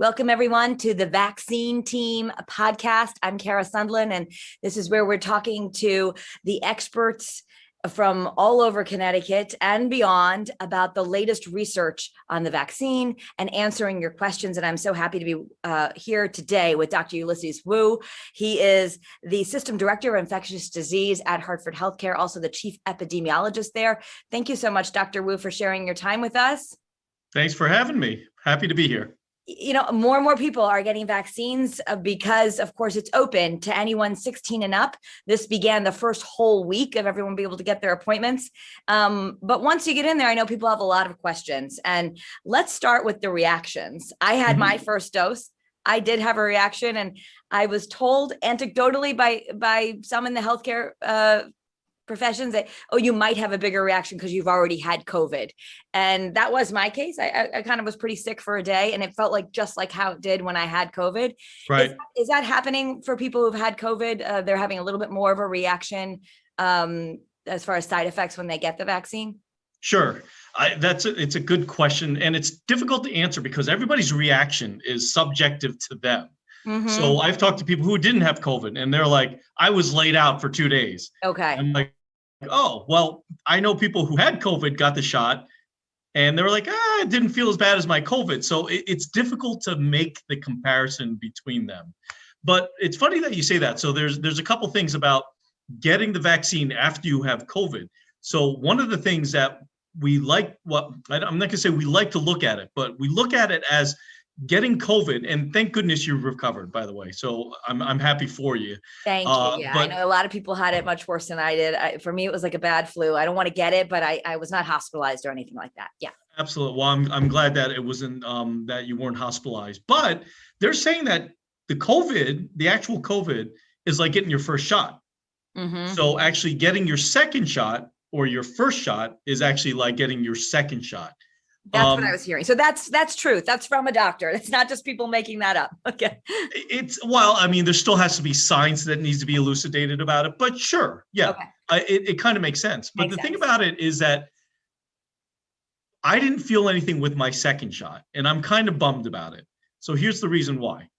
Welcome, everyone, to the Vaccine Team podcast. I'm Kara Sundlun, and this is where we're talking to the experts from all over Connecticut and beyond about the latest research on the vaccine and answering your questions. And I'm so happy to be here today with Dr. Ulysses Wu. He is the System Director of Infectious Disease at Hartford Healthcare, also the Chief Epidemiologist there. Thank you so much, Dr. Wu, for sharing your time with us. Thanks for having me. Happy to be here. You know, more and more people are getting vaccines because, of course, it's open to anyone 16 and up. This began the first whole week of everyone being able to get their appointments. But once you get in there, I know people have a lot of questions. And let's start with the reactions. I had my first dose. I did have a reaction, and I was told anecdotally by some in the healthcare professions that, oh, you might have a bigger reaction because you've already had COVID. And that was my case. I kind of was pretty sick for a day, and it felt like just like how it did when I had COVID. Right. Is that happening for people who've had COVID? They're having a little bit more of a reaction as far as side effects when they get the vaccine? Sure. It's a good question. And it's difficult to answer because everybody's reaction is subjective to them. So I've talked to people who didn't have COVID, and they're like, I was laid out for 2 days. Okay. I'm like, oh, well, I know people who had COVID, got the shot, and they were like, it didn't feel as bad as my COVID. So it's difficult to make the comparison between them. But it's funny that you say that. So there's a couple things about getting the vaccine after you have COVID. So one of the things that we like, I'm not going to say we like to look at it, but we look at it as getting COVID, and thank goodness you recovered, by the way. So I'm happy for you. Thank you. Yeah, I know a lot of people had it much worse than I did. For me, it was like a bad flu. I don't want to get it, but I was not hospitalized or anything like that. Yeah. Absolutely. Well, I'm glad that it wasn't that you weren't hospitalized. But they're saying that the actual COVID is like getting your first shot. So actually getting your second shot or your first shot is actually like getting your second shot. That's what I was hearing. So that's truth. That's from a doctor. It's not just people making that up. Okay. There still has to be science that needs to be elucidated about it, but sure. Yeah. Okay. It kind of makes sense. But the thing about it is that I didn't feel anything with my second shot, and I'm kind of bummed about it. So here's the reason why.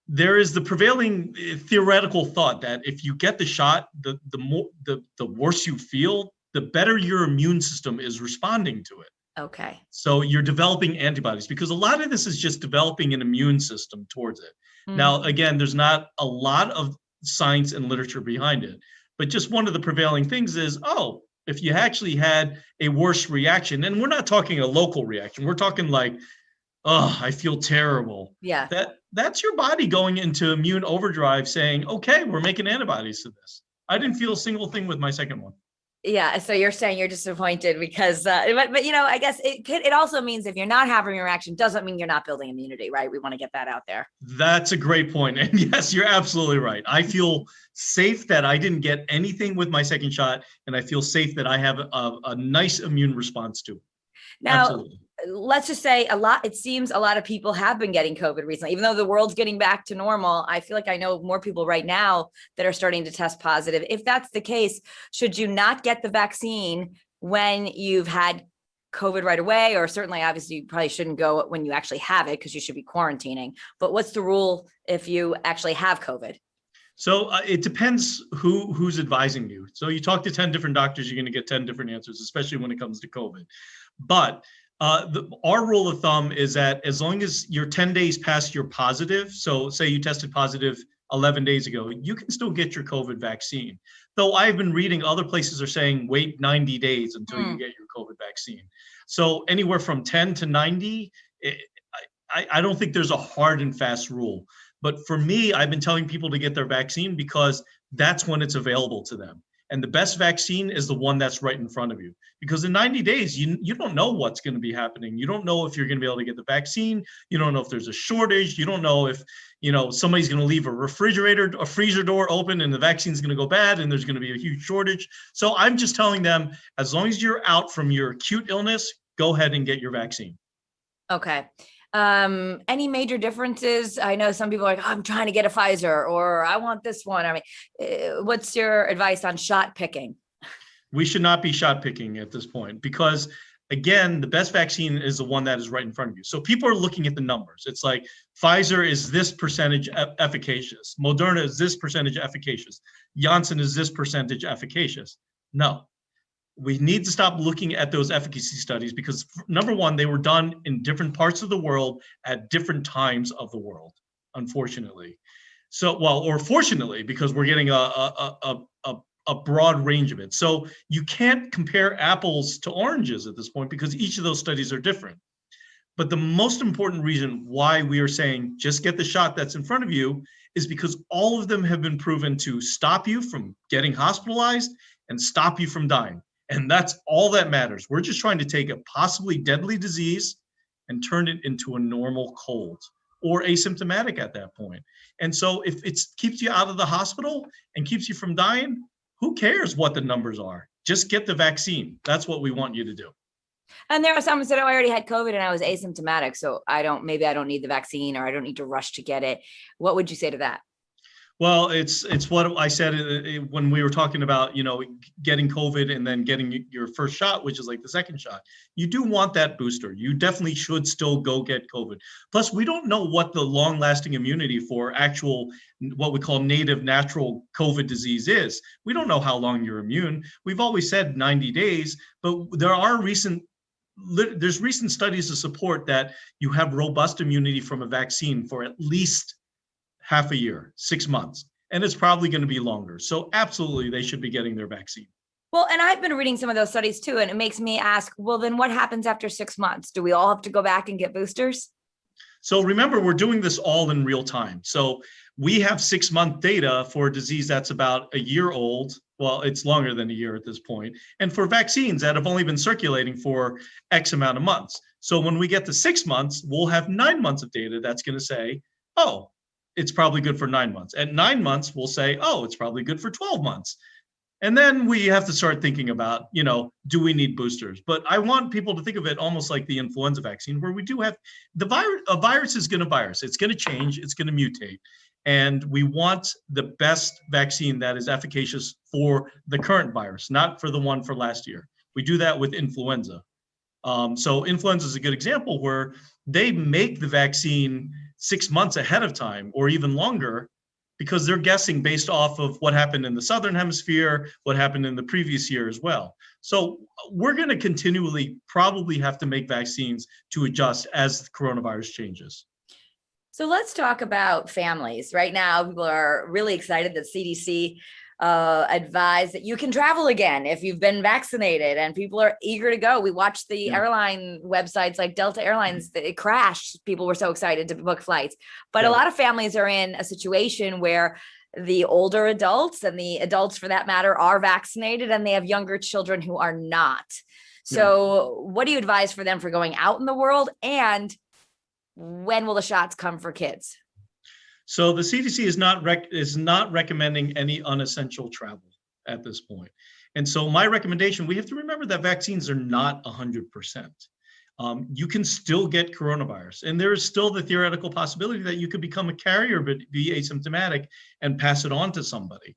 There is the prevailing theoretical thought that if you get the shot, the worse you feel, the better your immune system is responding to it. Okay. So you're developing antibodies because a lot of this is just developing an immune system towards it. Now, again, there's not a lot of science and literature behind it, but just one of the prevailing things is, if you actually had a worse reaction, and we're not talking a local reaction, we're talking like, I feel terrible. Yeah. That's your body going into immune overdrive saying, okay, we're making antibodies to this. I didn't feel a single thing with my second one. Yeah. So you're saying you're disappointed because, but you know, I guess it also means if you're not having a reaction, doesn't mean you're not building immunity, right? We want to get that out there. That's a great point. And yes, you're absolutely right. I feel safe that I didn't get anything with my second shot. And I feel safe that I have a nice immune response to it. Now, absolutely. Let's just say it seems a lot of people have been getting COVID recently, even though the world's getting back to normal. I feel like I know more people right now that are starting to test positive. If that's the case, should you not get the vaccine when you've had COVID right away? Or certainly, obviously, you probably shouldn't go when you actually have it because you should be quarantining. But what's the rule if you actually have COVID? So it depends who's advising you. So you talk to 10 different doctors, you're going to get 10 different answers, especially when it comes to COVID. But our rule of thumb is that as long as you're 10 days past your positive, so say you tested positive 11 days ago, you can still get your COVID vaccine. Though I've been reading other places are saying wait 90 days until you get your COVID vaccine. So anywhere from 10 to 90, I don't think there's a hard and fast rule. But for me, I've been telling people to get their vaccine because that's when it's available to them. And the best vaccine is the one that's right in front of you. Because in 90 days, you don't know what's going to be happening. You don't know if you're going to be able to get the vaccine. You don't know if there's a shortage. You don't know if, somebody's going to leave a freezer door open and the vaccine's going to go bad and there's going to be a huge shortage. So I'm just telling them, as long as you're out from your acute illness, go ahead and get your vaccine. Okay. Any major differences? I know some people are like, I'm trying to get a Pfizer or I want this one. I mean, what's your advice on shot picking? We should not be shot picking at this point because again, the best vaccine is the one that is right in front of you. So people are looking at the numbers. It's like Pfizer is this percentage efficacious. Moderna is this percentage efficacious. Janssen is this percentage efficacious. No, we need to stop looking at those efficacy studies because number one, they were done in different parts of the world at different times of the world, unfortunately. So, well, or fortunately, because we're getting a broad range of it. So you can't compare apples to oranges at this point because each of those studies are different. But the most important reason why we are saying just get the shot that's in front of you is because all of them have been proven to stop you from getting hospitalized and stop you from dying. And that's all that matters. We're just trying to take a possibly deadly disease and turn it into a normal cold or asymptomatic at that point. And so if it keeps you out of the hospital and keeps you from dying, who cares what the numbers are? Just get the vaccine. That's what we want you to do. And there are some who said, oh, I already had COVID and I was asymptomatic. So maybe I don't need the vaccine or I don't need to rush to get it. What would you say to that? Well, it's what I said when we were talking about, getting COVID and then getting your first shot, which is like the second shot. You do want that booster. You definitely should still go get COVID. Plus, we don't know what the long-lasting immunity for actual, what we call native natural COVID disease is. We don't know how long you're immune. We've always said 90 days, but there's recent studies to support that you have robust immunity from a vaccine for at least half a year, 6 months, and it's probably going to be longer. So absolutely, they should be getting their vaccine. Well, and I've been reading some of those studies too, and it makes me ask, well, then what happens after 6 months? Do we all have to go back and get boosters? So remember, we're doing this all in real time. So we have 6-month data for a disease that's about a year old. Well, it's longer than a year at this point. And for vaccines that have only been circulating for X amount of months. So when we get to 6 months, we'll have 9 months of data that's going to say, oh, it's probably good for 9 months. At 9 months, we'll say, oh, it's probably good for 12 months. And then we have to start thinking about, do we need boosters? But I want people to think of it almost like the influenza vaccine, where we do have the virus. A virus is going to virus. It's going to change. It's going to mutate. And we want the best vaccine that is efficacious for the current virus, not for the one for last year. We do that with influenza. So influenza is a good example where they make the vaccine 6 months ahead of time or even longer because they're guessing based off of what happened in the Southern Hemisphere, what happened in the previous year as well. So we're going to continually probably have to make vaccines to adjust as the coronavirus changes. So let's talk about families. Right now, people are really excited that CDC advised that you can travel again if you've been vaccinated, and people are eager to go. We watched the airline websites like Delta Airlines, it crashed. People were so excited to book flights. But a lot of families are in a situation where the older adults and the adults for that matter are vaccinated and they have younger children who are not. So what do you advise for them for going out in the world, and when will the shots come for kids? So the CDC is not recommending any unessential travel at this point. And so my recommendation, we have to remember that vaccines are not 100%. You can still get coronavirus, and there is still the theoretical possibility that you could become a carrier but be asymptomatic and pass it on to somebody.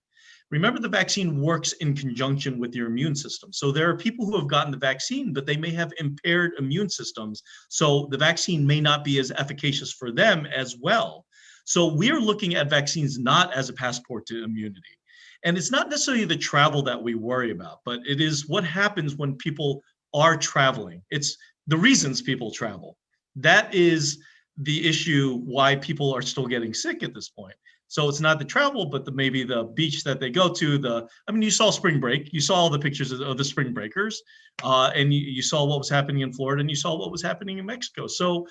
Remember, the vaccine works in conjunction with your immune system. So there are people who have gotten the vaccine, but they may have impaired immune systems. So the vaccine may not be as efficacious for them as well. So we're looking at vaccines not as a passport to immunity. And it's not necessarily the travel that we worry about, but it is what happens when people are traveling. It's the reasons people travel. That is the issue why people are still getting sick at this point. So it's not the travel, but maybe the beach that they go to. You saw spring break. You saw all the pictures of the spring breakers, and you saw what was happening in Florida, and you saw what was happening in Mexico. So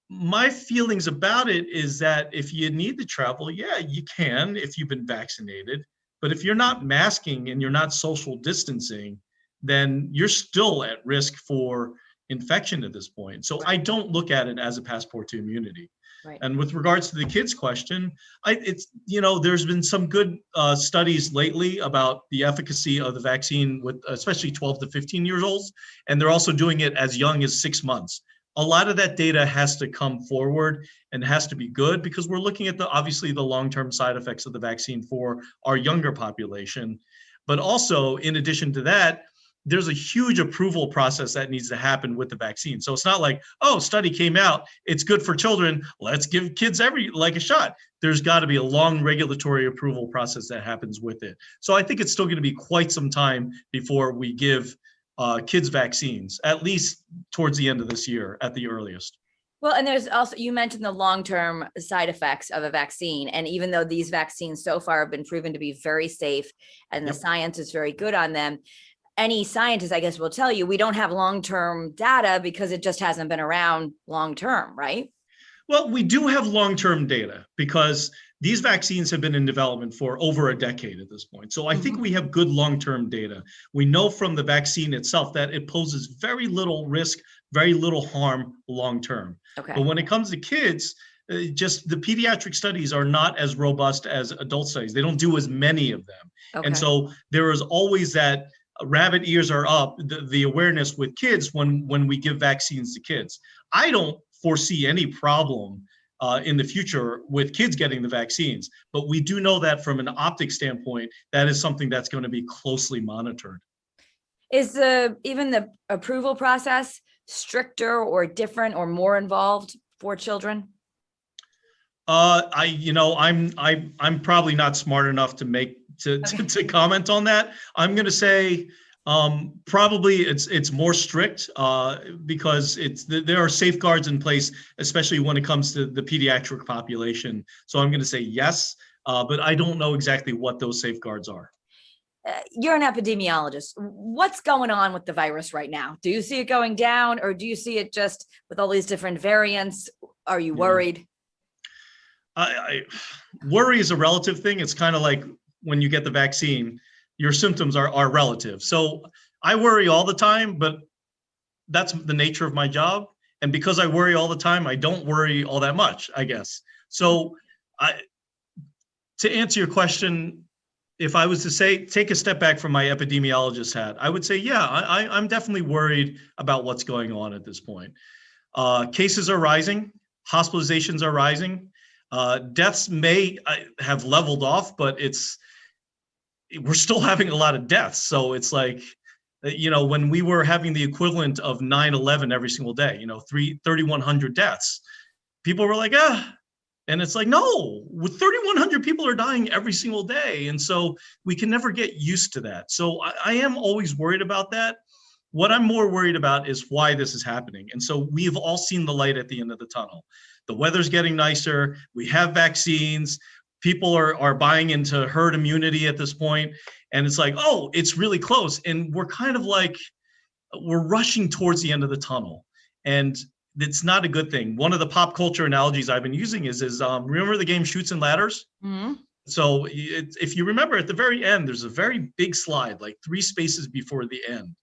my feelings about it is that if you need to travel, yeah, you can if you've been vaccinated. But if you're not masking and you're not social distancing, then you're still at risk for infection at this point. So I don't look at it as a passport to immunity. Right. And with regards to the kids question, there's been some good studies lately about the efficacy of the vaccine with especially 12 to 15 years old, and they're also doing it as young as 6 months. A lot of that data has to come forward and has to be good because we're looking at obviously the long-term side effects of the vaccine for our younger population. But also, in addition to that, there's a huge approval process that needs to happen with the vaccine. So it's not like, oh, study came out, it's good for children, let's give kids a shot. There's got to be a long regulatory approval process that happens with it. So I think it's still going to be quite some time before we give kids vaccines, at least towards the end of this year at the earliest. Well, and there's also, you mentioned the long-term side effects of a vaccine. And even though these vaccines so far have been proven to be very safe and the science is very good on them, any scientist, I guess, will tell you, we don't have long-term data because it just hasn't been around long-term, right? Well, we do have long-term data because these vaccines have been in development for over a decade at this point. So I think we have good long-term data. We know from the vaccine itself that it poses very little risk, very little harm long-term. Okay. But when it comes to kids, just the pediatric studies are not as robust as adult studies. They don't do as many of them. Okay. And so there is always that rabbit ears are up, the awareness with kids when we give vaccines to kids. I don't foresee any problem in the future with kids getting the vaccines, but we do know that from an optic standpoint, that is something that's going to be closely monitored. Is even the approval process stricter or different or more involved for children? I'm probably not smart enough to comment on that. I'm going to say probably it's more strict because there are safeguards in place, especially when it comes to the pediatric population. So I'm going to say yes, but I don't know exactly what those safeguards are. You're an epidemiologist. What's going on with the virus right now? Do you see it going down, or do you see it just with all these different variants? Are you worried? I worry is a relative thing. It's kind of like when you get the vaccine, your symptoms are relative. So I worry all the time, but that's the nature of my job. And because I worry all the time, I don't worry all that much, I guess. So to answer your question, if I was to say, take a step back from my epidemiologist hat, I would say, yeah, I'm definitely worried about what's going on at this point. Cases are rising, hospitalizations are rising. Deaths may have leveled off, but we're still having a lot of deaths. So it's like, when we were having the equivalent of 9/11 every single day, 3,100 deaths, people were like, and it's like, no, with 3,100 people are dying every single day. And so we can never get used to that. So I am always worried about that. What I'm more worried about is why this is happening. And so we've all seen the light at the end of the tunnel. The weather's getting nicer. We have vaccines. People are buying into herd immunity at this point. And it's like, oh, it's really close. And we're kind of like, we're rushing towards the end of the tunnel. And it's not a good thing. One of the pop culture analogies I've been using is remember the game Chutes and Ladders? Mm-hmm. So if you remember at the very end, there's a very big slide, like 3 spaces before the end.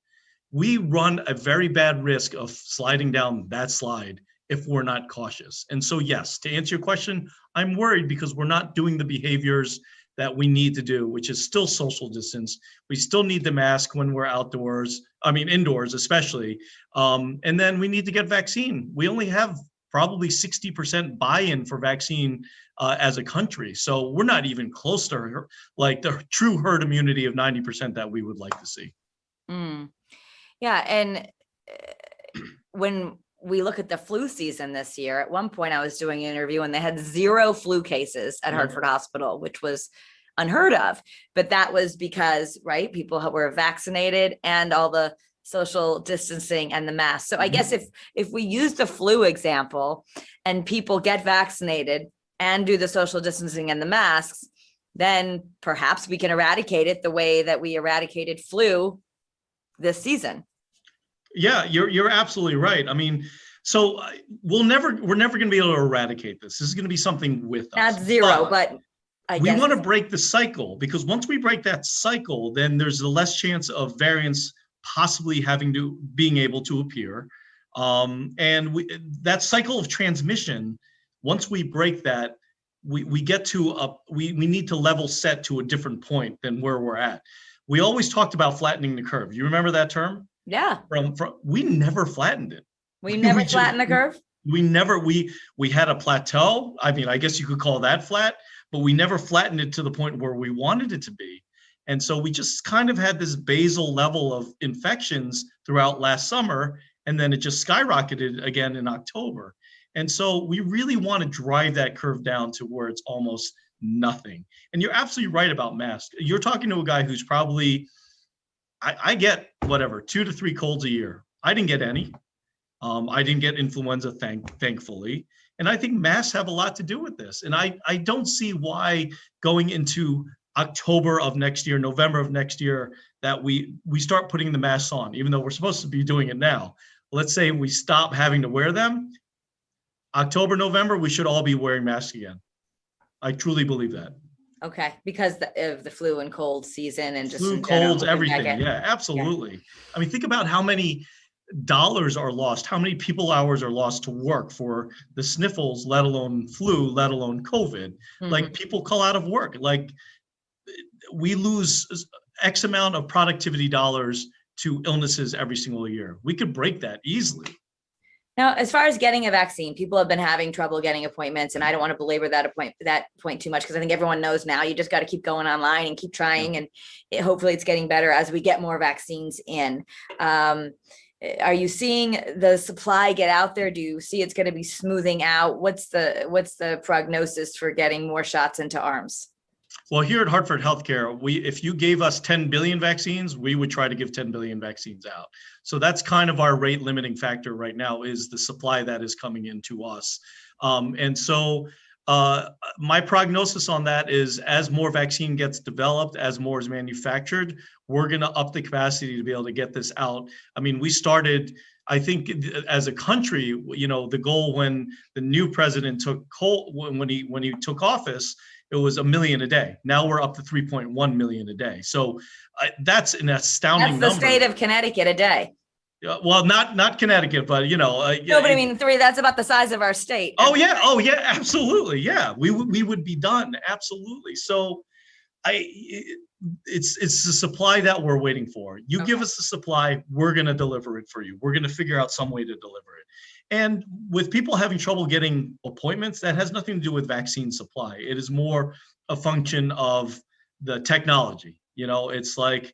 We run a very bad risk of sliding down that slide if we're not cautious. And so, yes, to answer your question, I'm worried because we're not doing the behaviors that we need to do, which is still social distance. We still need the mask when we're indoors especially. And then we need to get vaccine. We only have probably 60% buy-in for vaccine as a country. So we're not even close to like the true herd immunity of 90% that we would like to see. Yeah. And when we look at the flu season this year, at one point I was doing an interview and they had 0 flu cases at Hartford Hospital, which was unheard of. But that was because, right, people were vaccinated and all the social distancing and the mask. So I guess if we use the flu example and people get vaccinated and do the social distancing and the masks, then perhaps we can eradicate it the way that we eradicated flu this season. Yeah, you're absolutely right. I mean, so we're never going to be able to eradicate this. This is going to be something with us. Not 0, but we want to break the cycle, because once we break that cycle, then there's a less chance of variants possibly being able to appear. And that cycle of transmission, once we break that, we get to we need to level set to a different point than where we're at. We always talked about flattening the curve. You remember that term? Yeah. We never flattened it. We never flattened the curve? We had a plateau. I mean, I guess you could call that flat, but we never flattened it to the point where we wanted it to be. And so we just kind of had this basal level of infections throughout last summer, and then it just skyrocketed again in October. And so we really want to drive that curve down to where it's almost nothing. And you're absolutely right about masks. You're talking to a guy who's probably, I get whatever, 2 to 3 colds a year. I didn't get any. I didn't get influenza, thankfully. And I think masks have a lot to do with this. And I don't see why going into October of next year, November of next year, that we start putting the masks on, even though we're supposed to be doing it now. Let's say we stop having to wear them. October, November, we should all be wearing masks again. I truly believe that. Okay, because of the flu and cold season and just flu, colds, everything. Yeah, absolutely. Yeah. I mean, think about how many dollars are lost, how many people hours are lost to work for the sniffles, let alone flu, let alone COVID. Mm-hmm. Like, people call out of work. Like, we lose X amount of productivity dollars to illnesses every single year. We could break that easily. Now, as far as getting a vaccine, people have been having trouble getting appointments, and I don't want to belabor that point too much, because I think everyone knows now you just got to keep going online and keep trying, and hopefully it's getting better as we get more vaccines in. Are you seeing the supply get out there? Do you see it's going to be smoothing out? What's the prognosis for getting more shots into arms? Well, here at Hartford Healthcare, if you gave us 10 billion vaccines, we would try to give 10 billion vaccines out. So that's kind of our rate limiting factor right now, is the supply that is coming into us. And so my prognosis on that is, as more vaccine gets developed, as more is manufactured, we're going to up the capacity to be able to get this out. I mean, we started, I think, as a country, the goal when the new president when he took office, it was 1 million a day. Now we're up to 3.1 million a day. So that's an astounding number. That's the state of Connecticut a day. Well, not Connecticut, but no, but I mean, that's about the size of our state. Oh yeah, absolutely, yeah. We would be done, absolutely. So, it's the supply that we're waiting for. You give us the supply, we're going to deliver it for you. We're going to figure out some way to deliver it. And with people having trouble getting appointments, that has nothing to do with vaccine supply. It is more a function of the technology. It's like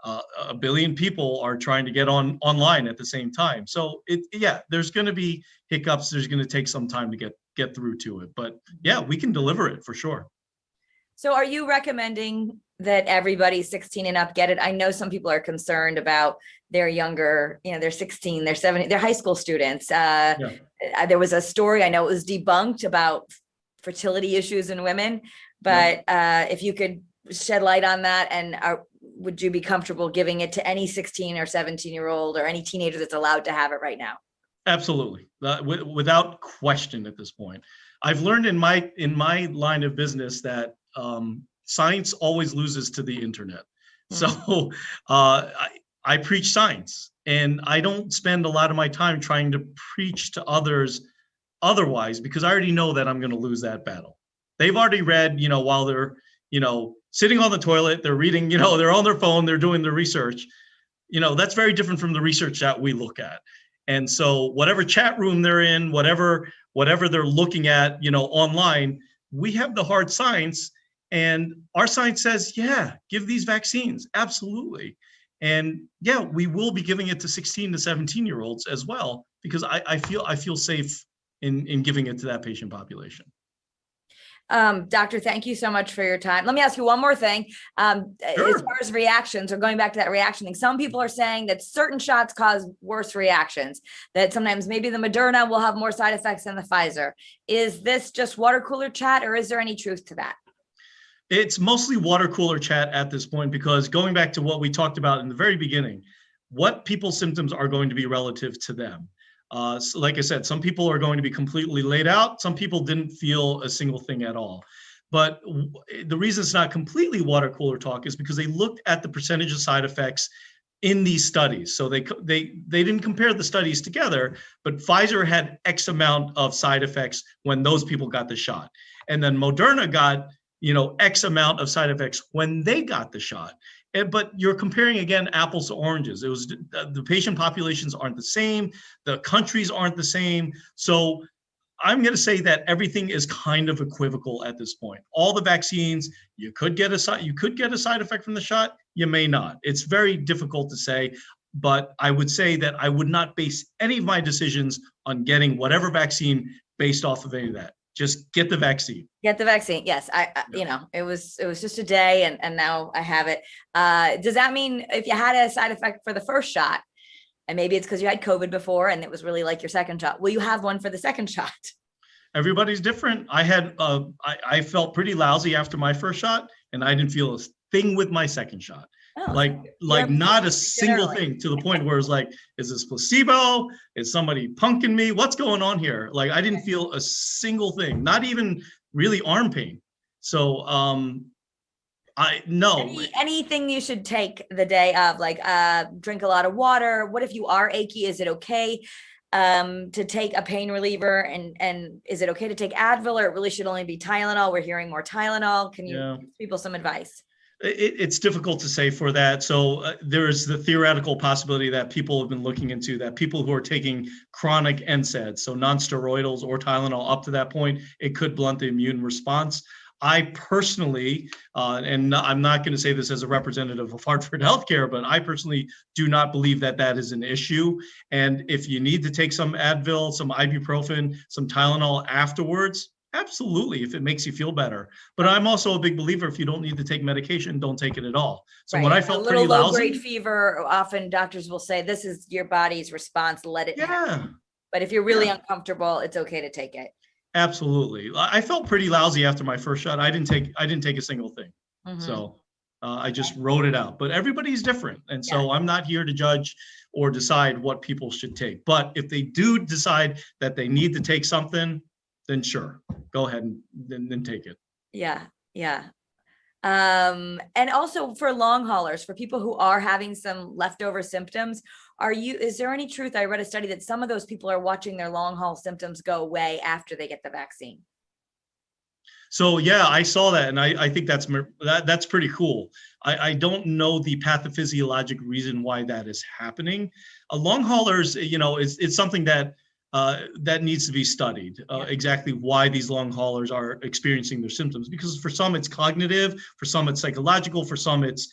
1 billion people are trying to get online at the same time. So there's going to be hiccups. There's going to take some time to get through to it. But yeah, we can deliver it for sure. So are you recommending that everybody 16 and up get it? I know some people are concerned about their younger, they're 16, they're 17, they're high school students. There was a story, I know it was debunked, about fertility issues in women, but if you could shed light on that, and would you be comfortable giving it to any 16 or 17-year-old or any teenager that's allowed to have it right now? Absolutely, without question at this point. I've learned in my line of business that science always loses to the internet. So I preach science, and I don't spend a lot of my time trying to preach to others otherwise, because I already know that I'm going to lose that battle. They've already read, while they're, sitting on the toilet, they're reading, they're on their phone, they're doing the research. That's very different from the research that we look at. And so whatever chat room they're in, whatever they're looking at, online, we have the hard science. And our science says, give these vaccines. Absolutely. And we will be giving it to 16 to 17-year-olds as well, because I feel safe in giving it to that patient population. Doctor, thank you so much for your time. Let me ask you one more thing. Sure. As far as reactions, or going back to that reaction thing, some people are saying that certain shots cause worse reactions, that sometimes maybe the Moderna will have more side effects than the Pfizer. Is this just water cooler chat, or is there any truth to that? It's mostly water cooler chat at this point, because going back to what we talked about in the very beginning, what people's symptoms are going to be relative to them. So like I said, some people are going to be completely laid out. Some people didn't feel a single thing at all. But the reason it's not completely water cooler talk is because they looked at the percentage of side effects in these studies. So they didn't compare the studies together, but Pfizer had X amount of side effects when those people got the shot. And then Moderna got X amount of side effects when they got the shot. But you're comparing, again, apples to oranges. It was the patient populations aren't the same. The countries aren't the same. So I'm going to say that everything is kind of equivocal at this point. All the vaccines, you could get a side effect from the shot, you may not. It's very difficult to say, but I would say that I would not base any of my decisions on getting whatever vaccine based off of any of that. Just get the vaccine. Get the vaccine. Yes, it was just a day, and now I have it. Does that mean if you had a side effect for the first shot, and maybe it's because you had COVID before and it was really like your second shot, will you have one for the second shot? Everybody's different. I felt pretty lousy after my first shot, and I didn't feel a thing with my second shot. Oh, like not a single thing, to the point where it's like, is this placebo? Is somebody punking me? What's going on here? Like, I didn't feel a single thing, not even really arm pain. So anything you should take the day of, like drink a lot of water. What if you are achy? Is it okay to take a pain reliever, and is it okay to take Advil, or it really should only be Tylenol? We're hearing more Tylenol. Can you give people some advice? It's difficult to say for that. So there's the theoretical possibility that people have been looking into, that people who are taking chronic NSAIDs, so non-steroidals or Tylenol up to that point, it could blunt the immune response. I personally, and I'm not going to say this as a representative of Hartford Healthcare, but I personally do not believe that that is an issue. And if you need to take some Advil, some ibuprofen, some Tylenol afterwards, absolutely, if it makes you feel better. But I'm also a big believer, if you don't need to take medication, don't take it at all. So when I felt pretty lousy, low-grade fever, often doctors will say, this is your body's response, let it happen. But if you're really uncomfortable, it's okay to take it. Absolutely. I felt pretty lousy after my first shot. I didn't take a single thing. So I just wrote it out. But everybody's different. And so I'm not here to judge or decide what people should take. But if they do decide that they need to take something, then sure, go ahead and then take it. Yeah. And also for long haulers, for people who are having some leftover symptoms, is there any truth? I read a study that some of those people are watching their long haul symptoms go away after they get the vaccine. So yeah, I saw that, and I think that's pretty cool. I don't know the pathophysiologic reason why that is happening. Long haulers, it's something that needs to be studied, exactly why these long haulers are experiencing their symptoms, because for some it's cognitive, for some it's psychological, for some it's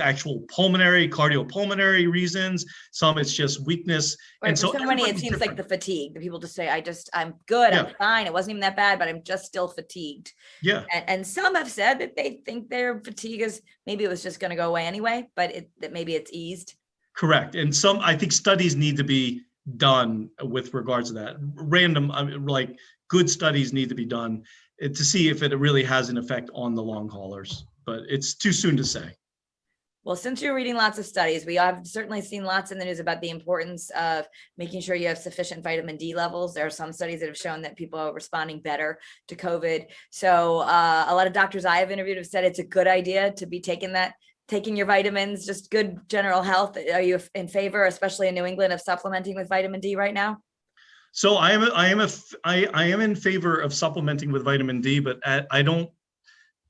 actual cardiopulmonary reasons, some it's just weakness. Right, and so many, it seems like the fatigue. The people just say, I'm good, I'm fine, it wasn't even that bad, but I'm just still fatigued. Yeah. And some have said that they think their fatigue is, maybe it was just going to go away anyway, but that maybe it's eased. Correct. And I think studies need to be done with regards to that. Good studies need to be done to see if it really has an effect on the long haulers, but it's too soon to say. Well, since you're reading lots of studies, we have certainly seen lots in the news about the importance of making sure you have sufficient vitamin D levels. There are some studies that have shown that people are responding better to COVID. So a lot of doctors I have interviewed have said it's a good idea to be taking your vitamins, just good general health. Are you in favor, especially in New England, of supplementing with vitamin D right now? So I am in favor of supplementing with vitamin D, but I'm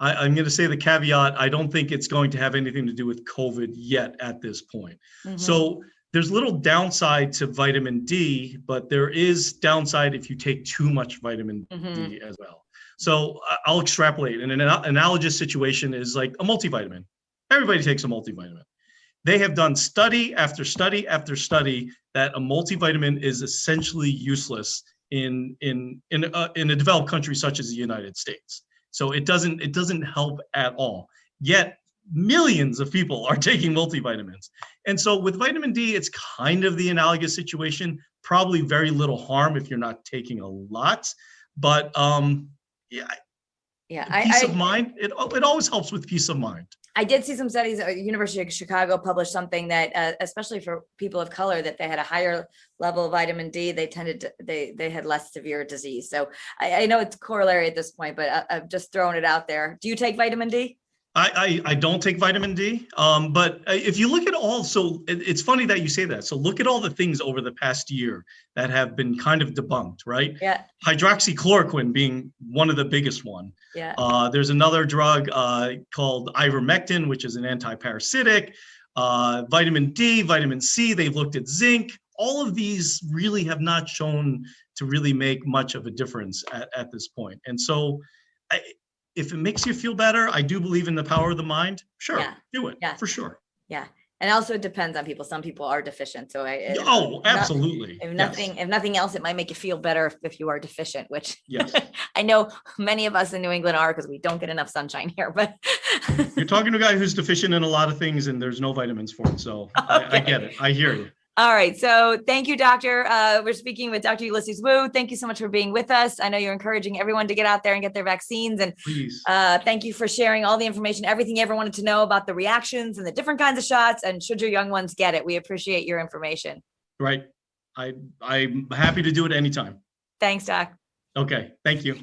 going to say the caveat, I don't think it's going to have anything to do with COVID yet at this point. So there's little downside to vitamin D, but there is downside if you take too much vitamin D as well. So I'll extrapolate. And an analogous situation is like a multivitamin. Everybody takes a multivitamin. They have done study after study after study that a multivitamin is essentially useless in a developed country such as the United States. So it doesn't help at all. Yet millions of people are taking multivitamins. And so with vitamin D, it's kind of the analogous situation. Probably very little harm if you're not taking a lot. But peace of mind. It always helps with peace of mind. I did see some studies. University of Chicago published something that, especially for people of color, that they had a higher level of vitamin D. They had less severe disease. So I know it's corollary at this point, but I've just thrown it out there. Do you take vitamin D? I don't take vitamin D, but if you look at it's funny that you say that. So look at all the things over the past year that have been kind of debunked, right? Yeah. Hydroxychloroquine being one of the biggest one. Yeah. There's another drug called ivermectin, which is an antiparasitic. Vitamin D, vitamin C. They've looked at zinc. All of these really have not shown to really make much of a difference at this point. And so if it makes you feel better, I do believe in the power of the mind. Sure, do it for sure. Yeah. And also it depends on people. Some people are deficient. So Absolutely. If nothing else, it might make you feel better if you are deficient, which yes. I know many of us in New England are, because we don't get enough sunshine here, but you're talking to a guy who's deficient in a lot of things and there's no vitamins for it. So I get it. I hear you. All right. So thank you, Doctor. We're speaking with Dr. Ulysses Wu. Thank you so much for being with us. I know you're encouraging everyone to get out there and get their vaccines. And please, thank you for sharing all the information, everything you ever wanted to know about the reactions and the different kinds of shots. And should your young ones get it, we appreciate your information. Right. I'm happy to do it anytime. Thanks, Doc. Okay. Thank you.